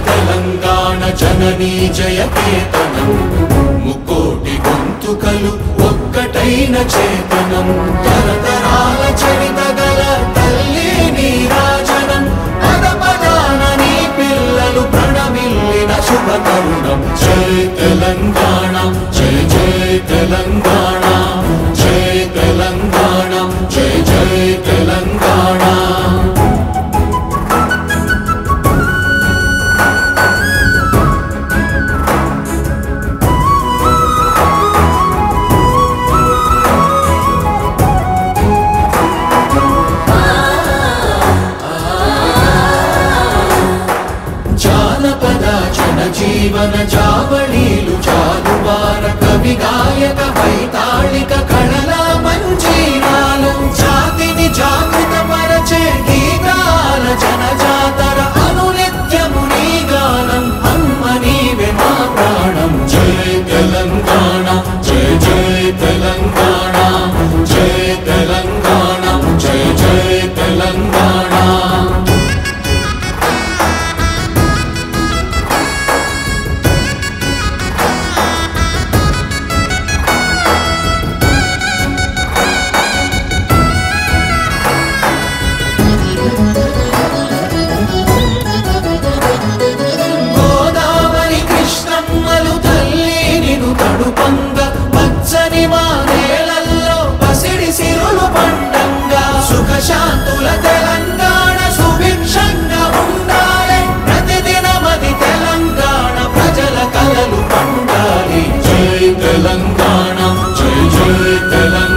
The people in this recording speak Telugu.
తెలంగాణ జననీ జయకేతనం ముక్కోటి గొంతుకలు ఒక్కటైన చేతనం తరతరాల చరిత గల తల్లి నీరాజనం పద పదాన నీ పిల్లలు ప్రణమిల్లిన శుభ తరుణం జై తెలంగాణ జై జై తెలంగాణ జై తెలంగాణ జై జై తెలంగాణ జీవన జావళీలు జాలువార కవి గాయక వైతాళిక కళల మంజీరాలు జాతిని జాగృత పరచే గీతాల జనజాతర అనునిత్యము నీ గానం అమ్మ నీవే మా ప్రాణం జై తెలంగాణ జై జై తెలంగాణ జై తెలంగాణ జై జై తెలంగాణ శాంతుల తెలంగాణ సుభిక్షంగా ఉండాలి ప్రతిదినమది తెలంగాణ ప్రజల కలలు పండాలి జై తెలంగాణ జై జై తెలంగాణ